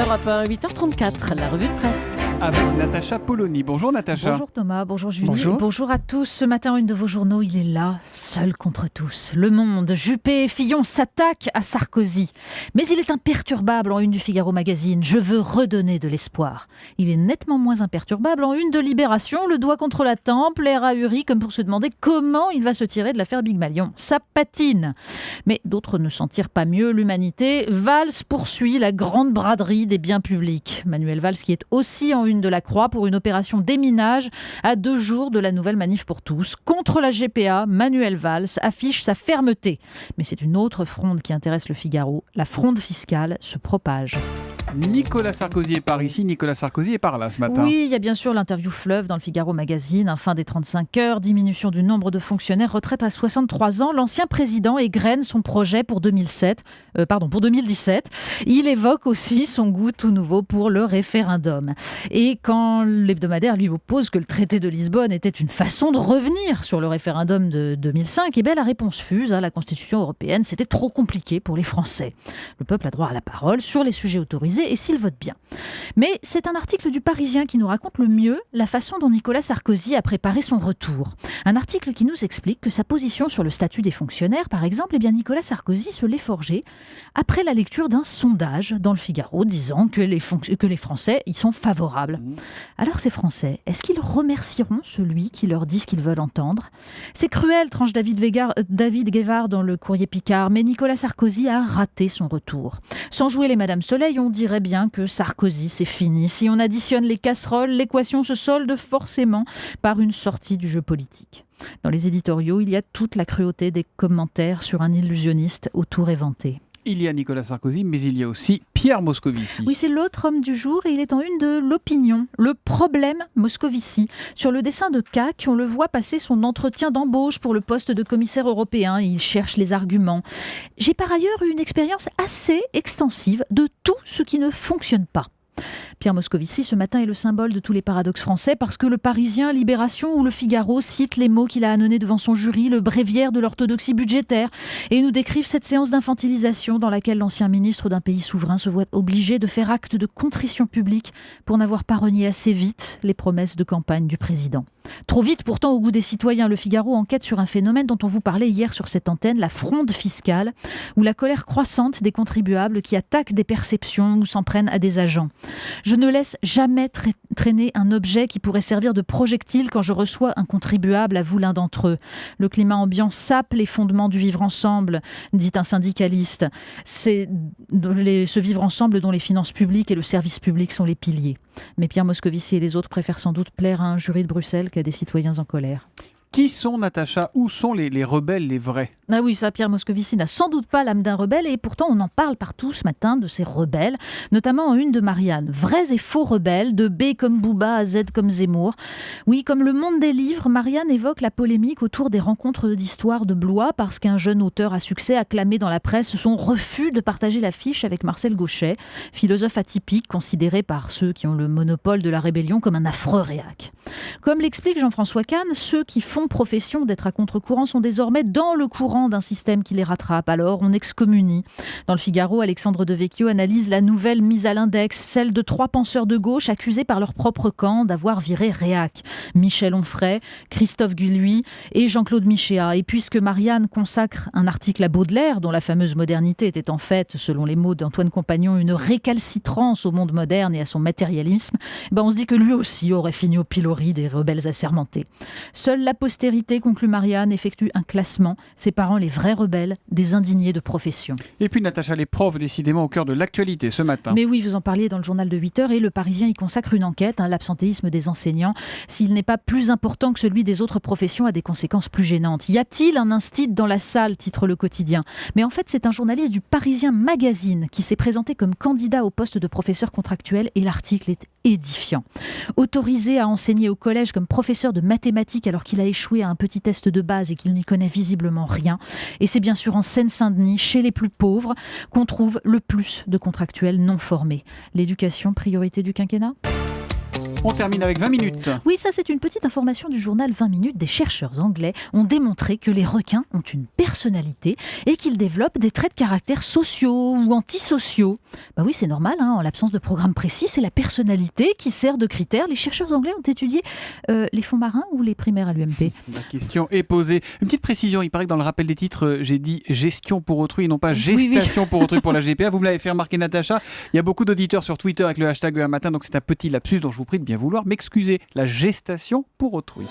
Europe 1, 8h34, la revue de presse. Avec Natacha Polony. Bonjour Natacha. Bonjour Thomas, bonjour Julie. Bonjour À tous. Ce matin, une de vos journaux, il est là, seul contre tous. Le Monde, Juppé et Fillon s'attaquent à Sarkozy. Mais il est imperturbable en une du Figaro Magazine. Je veux redonner de l'espoir. Il est nettement moins imperturbable en une de Libération, le doigt contre la tempe, l'air ahuri comme pour se demander comment il va se tirer de l'affaire Big Malion. Ça patine. Mais d'autres ne s'en tirent pas mieux. L'Humanité, Valls poursuit la grande braderie des biens publics. Manuel Valls qui est aussi en une de la Croix pour une opération déminage à 2 jours de la nouvelle manif pour tous. Contre la GPA, Manuel Valls affiche sa fermeté. Mais c'est une autre fronde qui intéresse le Figaro. La fronde fiscale se propage. Nicolas Sarkozy est par ici, Nicolas Sarkozy est par là ce matin. Oui, il y a bien sûr l'interview fleuve dans le Figaro Magazine. Fin des 35 heures, diminution du nombre de fonctionnaires, retraite à 63 ans. L'ancien président égrène son projet pour 2017. Il évoque aussi son goût tout nouveau pour le référendum. Et quand l'hebdomadaire lui oppose que le traité de Lisbonne était une façon de revenir sur le référendum de 2005, la réponse fuse. La Constitution européenne, c'était trop compliqué pour les Français. Le peuple a droit à la parole sur les sujets autorisés et s'il vote bien. Mais c'est un article du Parisien qui nous raconte le mieux la façon dont Nicolas Sarkozy a préparé son retour. Un article qui nous explique que sa position sur le statut des fonctionnaires, par exemple, Nicolas Sarkozy se l'est forgé après la lecture d'un sondage dans le Figaro disant que les Français y sont favorables. Alors ces Français, est-ce qu'ils remercieront celui qui leur dit ce qu'ils veulent entendre ? C'est cruel, tranche David Guevard dans le Courrier Picard, mais Nicolas Sarkozy a raté son retour. Sans jouer les Madame Soleil, on dirait bien que Sarkozy, c'est fini. Si on additionne les casseroles, l'équation se solde forcément par une sortie du jeu politique. Dans les éditoriaux, il y a toute la cruauté des commentaires sur un illusionniste au tour éventé. Il y a Nicolas Sarkozy, mais il y a aussi Pierre Moscovici. Oui, c'est l'autre homme du jour et il est en une de l'opinion. Le problème Moscovici. Sur le dessin de CAC, on le voit passer son entretien d'embauche pour le poste de commissaire européen. Il cherche les arguments. J'ai par ailleurs eu une expérience assez extensive de tout ce qui ne fonctionne pas. Pierre Moscovici, ce matin, est le symbole de tous les paradoxes français parce que le Parisien, Libération ou le Figaro citent les mots qu'il a amenés devant son jury, le bréviaire de l'orthodoxie budgétaire, et nous décrivent cette séance d'infantilisation dans laquelle l'ancien ministre d'un pays souverain se voit obligé de faire acte de contrition publique pour n'avoir pas renié assez vite les promesses de campagne du président. Trop vite pourtant au goût des citoyens. Le Figaro enquête sur un phénomène dont on vous parlait hier sur cette antenne, la fronde fiscale, ou la colère croissante des contribuables qui attaquent des perceptions ou s'en prennent à des agents. Je ne laisse jamais traîner un objet qui pourrait servir de projectile quand je reçois un contribuable, avoue l'un d'entre eux. Le climat ambiant sape les fondements du vivre ensemble, dit un syndicaliste. C'est ce vivre ensemble dont les finances publiques et le service public sont les piliers. Mais Pierre Moscovici et les autres préfèrent sans doute plaire à un jury de Bruxelles qu'à des citoyens en colère. Qui sont, Natacha, où sont les rebelles, les vrais ? Ah oui, ça, Pierre Moscovici n'a sans doute pas l'âme d'un rebelle et pourtant on en parle partout ce matin de ces rebelles, notamment en une de Marianne. Vrais et faux rebelles, de B comme Bouba à Z comme Zemmour. Oui, comme le monde des livres, Marianne évoque la polémique autour des rencontres d'histoire de Blois parce qu'un jeune auteur à succès a clamé dans la presse son refus de partager l'affiche avec Marcel Gauchet, philosophe atypique considéré par ceux qui ont le monopole de la rébellion comme un affreux réac. Comme l'explique Jean-François Kahn, ceux qui font profession d'être à contre-courant sont désormais dans le courant d'un système qui les rattrape. Alors on excommunie. Dans le Figaro, Alexandre Devecchio analyse la nouvelle mise à l'index, celle de 3 penseurs de gauche accusés par leur propre camp d'avoir viré réac. Michel Onfray, Christophe Guilluy et Jean-Claude Michéa. Et puisque Marianne consacre un article à Baudelaire, dont la fameuse modernité était en fait, selon les mots d'Antoine Compagnon, une récalcitrance au monde moderne et à son matérialisme, on se dit que lui aussi aurait fini au pilori des rebelles assermentés. Seule la postérité, conclut Marianne, effectue un classement séparant les vrais rebelles des indignés de profession. Et puis Natacha, les profs décidément au cœur de l'actualité ce matin. Mais oui, vous en parliez dans le journal de 8h et le Parisien y consacre une enquête, l'absentéisme des enseignants. S'il n'est pas plus important que celui des autres professions, a des conséquences plus gênantes. Y a-t-il un instit dans la salle, titre Le Quotidien. Mais en fait, c'est un journaliste du Parisien Magazine qui s'est présenté comme candidat au poste de professeur contractuel et l'article est édifiant. Autorisé à enseigner au collège comme professeur de mathématiques alors qu'il a échoué à un petit test de base et qu'il n'y connaît visiblement rien. Et c'est bien sûr en Seine-Saint-Denis, chez les plus pauvres, qu'on trouve le plus de contractuels non formés. L'éducation, priorité du quinquennat ? On termine avec 20 minutes. Oui, ça c'est une petite information du journal 20 minutes. Des chercheurs anglais ont démontré que les requins ont une personnalité et qu'ils développent des traits de caractère sociaux ou antisociaux. Bah oui, c'est normal, en l'absence de programme précis, c'est la personnalité qui sert de critère. Les chercheurs anglais ont étudié les fonds marins ou les primaires à l'UMP. La question est posée. Une petite précision, il paraît que dans le rappel des titres, j'ai dit gestion pour autrui et non pas gestation pour autrui pour la GPA. Vous me l'avez fait remarquer, Natacha. Il y a beaucoup d'auditeurs sur Twitter avec le hashtag un matin, donc c'est un petit lapsus dont je vous prie de bien vouloir m'excuser. La gestation pour autrui.